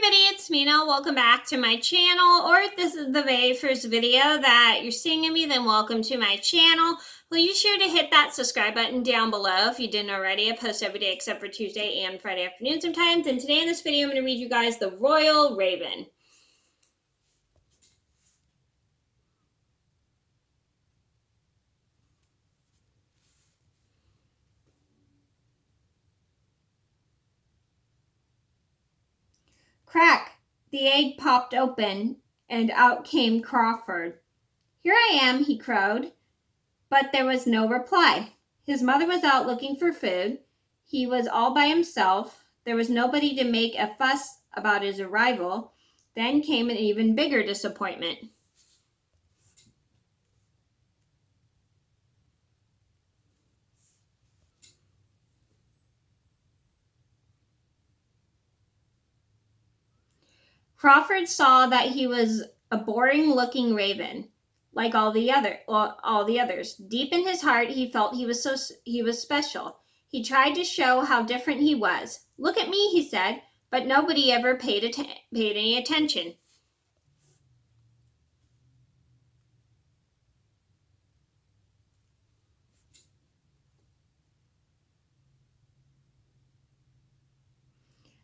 everybody, it's Mena. Welcome back to my channel, or if this is the very first video that you're seeing of me, then welcome to my channel. Please be sure to hit that subscribe button down below if you didn't already. I post every day except for Tuesday and Friday afternoon sometimes. And today in this video, I'm going to read you guys The Royal Raven. Crack! The egg popped open, and out came Crawford. "Here I am," he crowed. But there was no reply. His mother was out looking for food. He was all by himself. There was nobody to make a fuss about his arrival. Then came an even bigger disappointment. Crawford saw that he was a boring-looking raven, like all the others. Deep in his heart, he felt he was special. He tried to show how different he was. "Look at me," he said, but nobody ever paid any attention.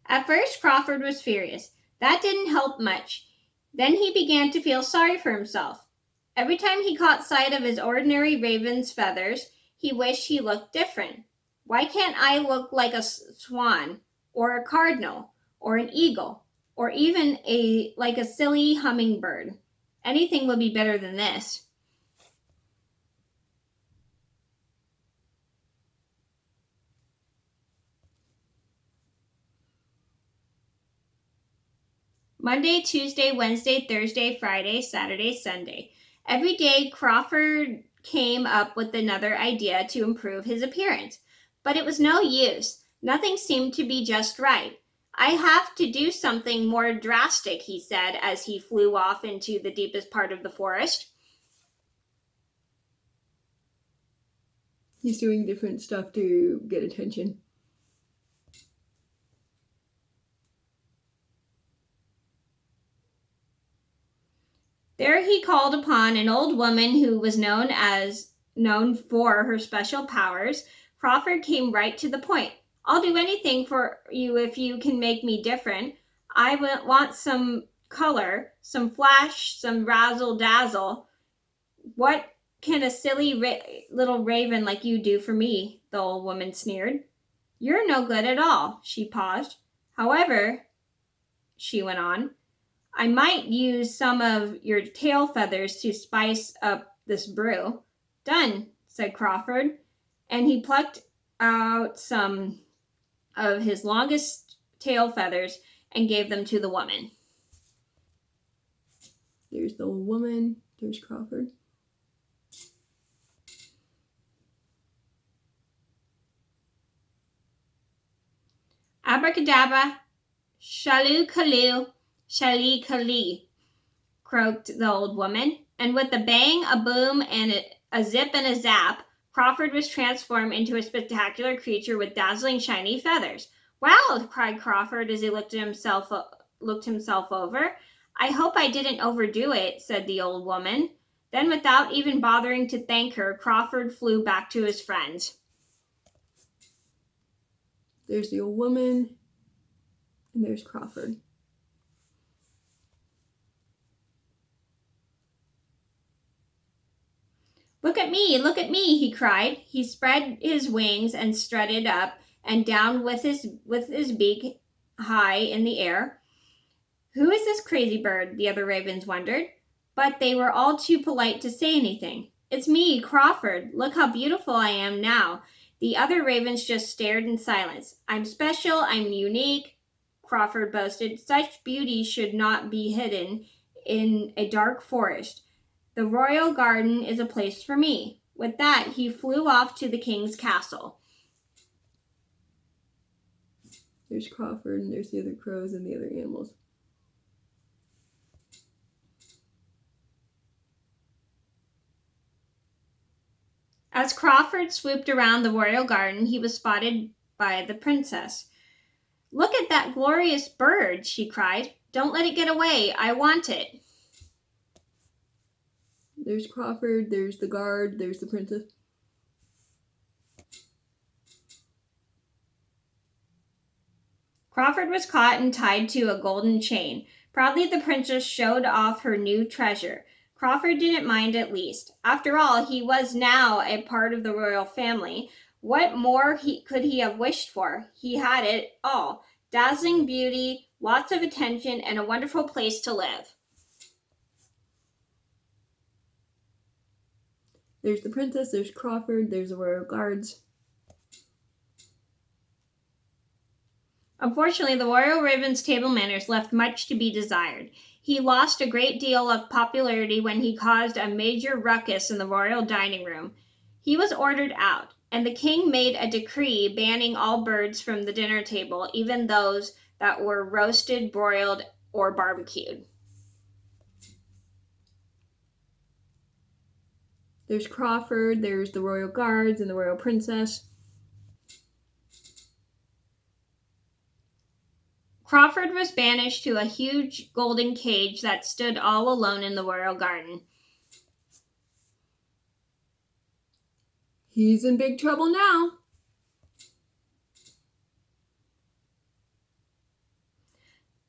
At first, Crawford was furious. That didn't help much. Then he began to feel sorry for himself. Every time he caught sight of his ordinary raven's feathers, he wished he looked different. Why can't I look like a swan, or a cardinal, or an eagle, or even like a silly hummingbird? Anything would be better than this. Monday, Tuesday, Wednesday, Thursday, Friday, Saturday, Sunday. Every day, Crawford came up with another idea to improve his appearance. But it was no use. Nothing seemed to be just right. "I have to do something more drastic," he said as he flew off into the deepest part of the forest. He's doing different stuff to get attention. There he called upon an old woman who was known for her special powers. Crawford came right to the point. "I'll do anything for you if you can make me different. I want some color, some flash, some razzle-dazzle. What can a silly little raven like you do for me?" the old woman sneered. "You're no good at all." She paused. "However," she went on, "I might use some of your tail feathers to spice up this brew." "Done," said Crawford, and he plucked out some of his longest tail feathers and gave them to the woman. There's the old woman. There's Crawford. "Abracadabra, shaloo-kaloo, shalee-kalee," croaked the old woman, and with a bang, a boom, and a zip and a zap, Crawford was transformed into a spectacular creature with dazzling shiny feathers. "Wow!" cried Crawford as he looked himself over. "I hope I didn't overdo it," said the old woman. Then, without even bothering to thank her, Crawford flew back to his friends. There's the old woman, and there's Crawford. Look at me, he cried. He spread his wings and strutted up and down with his beak high in the air. "Who is this crazy bird?" the other ravens wondered, but they were all too polite to say anything. "It's me, Crawford. Look how beautiful I am now." The other ravens just stared in silence. "I'm special, I'm unique," Crawford boasted. "Such beauty should not be hidden in a dark forest. The royal garden is a place for me." With that, he flew off to the king's castle. There's Crawford, and there's the other crows and the other animals. As Crawford swooped around the royal garden, he was spotted by the princess. Look at that glorious bird, she cried. Don't let it get away. I want it. There's Crawford, there's the guard, there's the princess. Crawford was caught and tied to a golden chain. Proudly, the princess showed off her new treasure. Crawford didn't mind at least. After all, he was now a part of the royal family. What more could he have wished for? He had it all. Dazzling beauty, lots of attention, and a wonderful place to live. There's the princess, there's Crawford, there's the royal guards. Unfortunately, the royal raven's table manners left much to be desired. He lost a great deal of popularity when he caused a major ruckus in the royal dining room. He was ordered out, and the king made a decree banning all birds from the dinner table, even those that were roasted, broiled, or barbecued. There's Crawford, there's the royal guards and the royal princess. Crawford was banished to a huge golden cage that stood all alone in the royal garden. He's in big trouble now.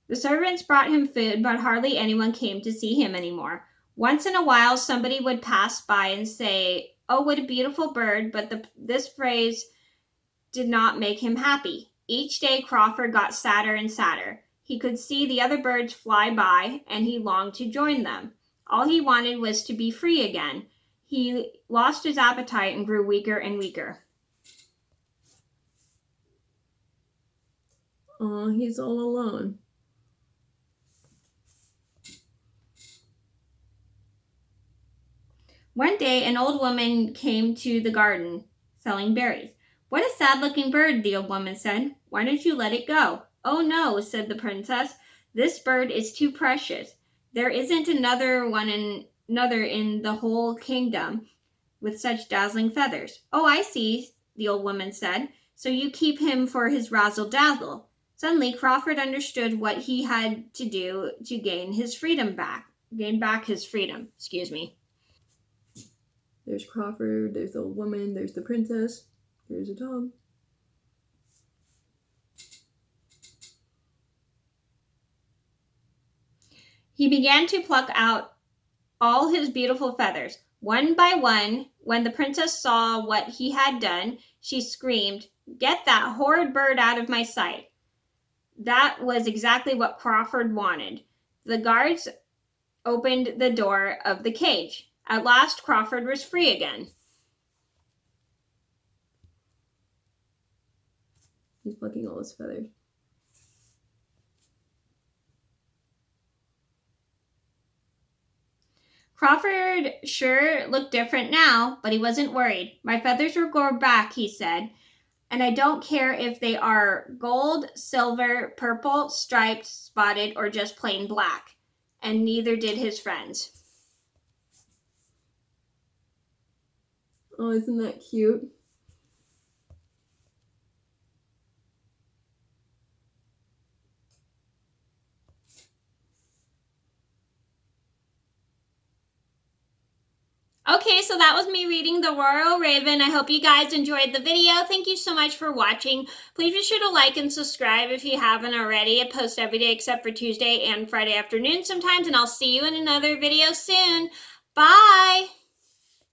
The servants brought him food, but hardly anyone came to see him anymore. Once in a while, somebody would pass by and say, "Oh, what a beautiful bird," but this phrase did not make him happy. Each day, Crawford got sadder and sadder. He could see the other birds fly by, and he longed to join them. All he wanted was to be free again. He lost his appetite and grew weaker and weaker. Oh, he's all alone. One day, an old woman came to the garden selling berries. "What a sad-looking bird," the old woman said. "Why don't you let it go?" "Oh, no," said the princess. "This bird is too precious. There isn't another in the whole kingdom with such dazzling feathers." "Oh, I see," the old woman said. "So you keep him for his razzle-dazzle." Suddenly, Crawford understood what he had to do to gain back his freedom. There's Crawford, there's the old woman, there's the princess, there's a dog. He began to pluck out all his beautiful feathers. One by one, when the princess saw what he had done, she screamed, "Get that horrid bird out of my sight." That was exactly what Crawford wanted. The guards opened the door of the cage. At last, Crawford was free again. He's plucking all his feathers. Crawford sure looked different now, but he wasn't worried. "My feathers will grow back," he said, "and I don't care if they are gold, silver, purple, striped, spotted, or just plain black." And neither did his friends. Oh, isn't that cute? Okay, so that was me reading The Royal Raven. I hope you guys enjoyed the video. Thank you so much for watching. Please be sure to like and subscribe if you haven't already. I post every day except for Tuesday and Friday afternoon sometimes, and I'll see you in another video soon. Bye!